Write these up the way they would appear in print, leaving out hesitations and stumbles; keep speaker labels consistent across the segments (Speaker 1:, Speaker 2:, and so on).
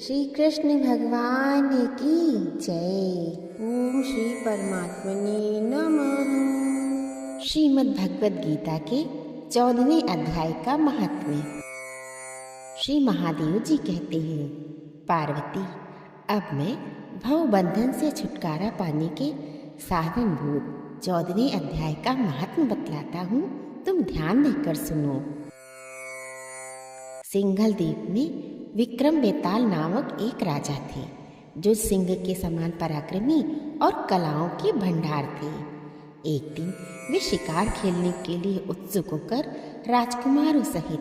Speaker 1: श्री कृष्ण भगवान की जय। ओम श्री परमात्मने नमः। श्रीमद् भगवद गीता के 14वें अध्याय का महात्म्य। श्री महादेव जी कहते हैं, पार्वती, अब मैं भव बंधन से छुटकारा पाने के साधनभूत 14वें अध्याय का महात्म्य बतलाता हूँ, तुम ध्यान देकर सुनो। सिंघल द्वीप में विक्रम बेताल नामक एक राजा थे, जो सिंह के समान पराक्रमी और कलाओं के भंडार थे। एक दिन वे शिकार खेलने के लिए उत्सुक होकर राजकुमारों सहित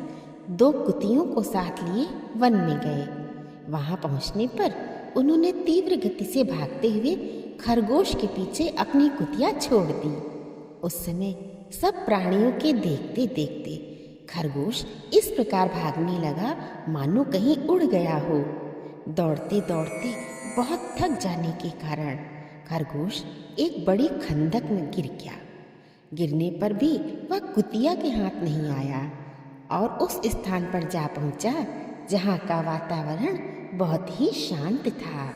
Speaker 1: 2 कुतियों को साथ लिए वन में गए। वहां पहुंचने पर उन्होंने तीव्र गति से भागते हुए खरगोश के पीछे अपनी कुतिया छोड़ दी। उस समय सब प्राणियों के देखते देखते खरगोश इस प्रकार भागने लगा मानो कहीं उड़ गया हो। दौड़ते दौड़ते बहुत थक जाने के कारण खरगोश एक बड़ी खंदक में गिर गया। गिरने पर भी वह कुतिया के हाथ नहीं आया और उस स्थान पर जा पहुंचा जहां का वातावरण बहुत ही शांत था।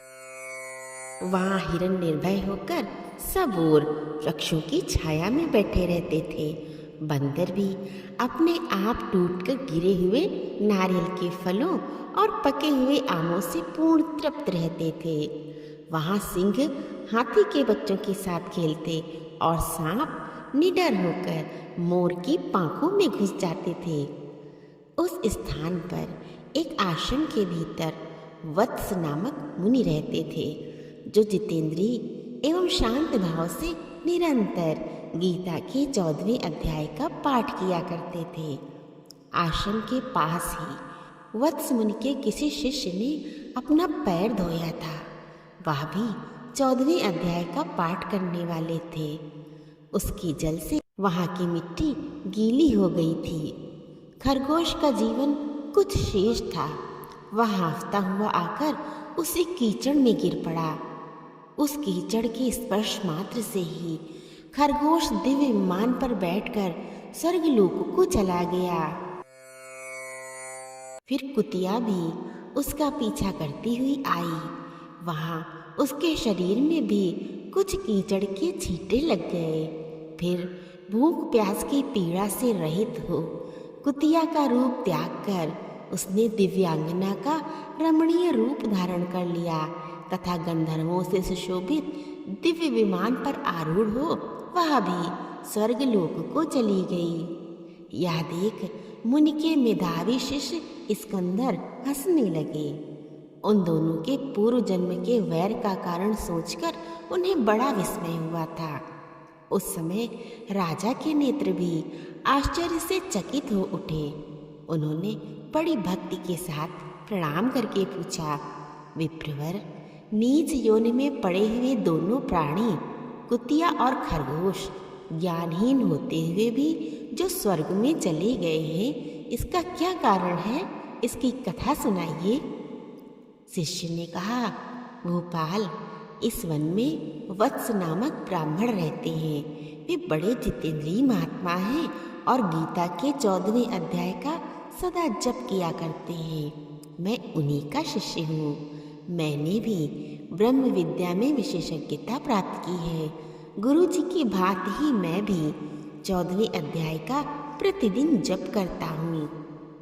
Speaker 1: वहां हिरन निर्भय होकर सब ओर वृक्षों की छाया में बैठे रहते थे। बंदर भी अपने आप टूटकर गिरे हुए नारियल के फलों और पके हुए आमों से पूर्ण तृप्त रहते थे। वहां सिंह हाथी के बच्चों के साथ खेलते और सांप निडर होकर मोर की पांखों में घुस जाते थे। उस स्थान पर एक आश्रम के भीतर वत्स नामक मुनि रहते थे, जो जितेंद्रिय एवं शांत भाव से निरंतर गीता के 14वें अध्याय का पाठ किया करते थे। आश्रम के पास ही वत्स मुनि के किसी शिष्य ने अपना पैर धोया था। वह भी 14वें अध्याय का पाठ करने वाले थे। उसके जल से वहां की मिट्टी गीली हो गई थी। खरगोश का जीवन कुछ शेष था। वह हांफता हुआ आकर उसी कीचड़ में गिर पड़ा। उस कीचड़ के स्पर्श मात्र से ही खरगोश दिव्य विमान पर बैठकर स्वर्गलोक को चला गया। फिर कुतिया भी उसका पीछा करती हुई आई। वहां उसके शरीर में भी कुछ कीचड़ के छींटे लग गए। फिर भूख प्यास की पीड़ा से रहित हो कुतिया का रूप त्याग कर उसने दिव्यांगना का रमणीय रूप धारण कर लिया तथा गंधर्वों से सुशोभित दिव्य विमान पर आरूढ़ हो वह भी स्वर्गलोक को चली गई। यह देख मुनि के मेधावी शिष्य स्कंदर हंसने लगे। उन दोनों के पूर्व जन्म के वैर का कारण सोचकर उन्हें बड़ा विस्मय हुआ था। उस समय राजा के नेत्र भी आश्चर्य से चकित हो उठे। उन्होंने बड़ी भक्ति के साथ प्रणाम करके पूछा, विप्रवर, नीच योनि में पड़े हुए दोनों प्राणी कुतिया और खरगोश ज्ञानहीन होते हुए भी जो स्वर्ग में चले गए हैं, इसका क्या कारण है? इसकी कथा सुनाइए। शिष्य ने कहा, भोपाल, इस वन में वत्स नामक ब्राह्मण रहते हैं। वे बड़े जितेंद्रिय महात्मा हैं और गीता के 14वें अध्याय का सदा जप किया करते हैं। मैं उन्हीं का शिष्य हूँ। मैंने भी ब्रह्म विद्या में विशेषज्ञता प्राप्त की है। गुरु जी की भांति ही मैं भी 14वें अध्याय का प्रतिदिन जप करता हूँ।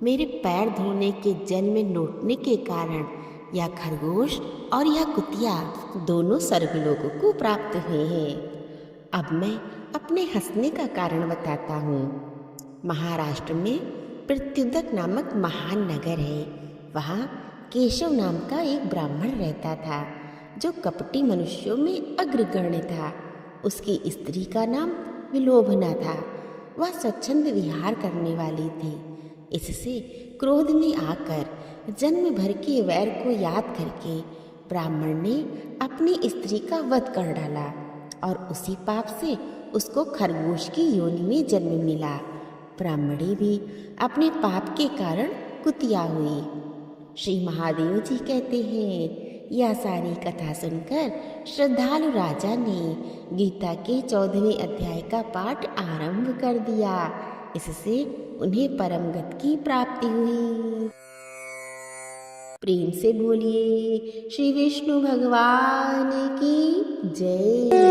Speaker 1: मेरे पैर धोने के जल में लौटने के कारण यह खरगोश और यह कुतिया दोनों स्वर्गलोक को प्राप्त हुए हैं। अब मैं अपने हंसने का कारण बताता हूँ। महाराष्ट्र में प्रत्युदक नामक महान नगर है। वहाँ केशव नाम का एक ब्राह्मण रहता था, जो कपटी मनुष्यों में अग्रगण्य था। उसकी स्त्री का नाम विलोभना था। वह स्वच्छंद विहार करने वाली थी। इससे क्रोध में आकर जन्म भर के वैर को याद करके ब्राह्मण ने अपनी स्त्री का वध कर डाला और उसी पाप से उसको खरगोश की योनि में जन्म मिला। ब्राह्मणी भी अपने पाप के कारण कुतिया हुई। श्री महादेव जी कहते हैं, यह सारी कथा सुनकर श्रद्धालु राजा ने गीता के 14वें अध्याय का पाठ आरंभ कर दिया। इससे उन्हें परम गति की प्राप्ति हुई। प्रेम से बोलिए श्री विष्णु भगवान की जय।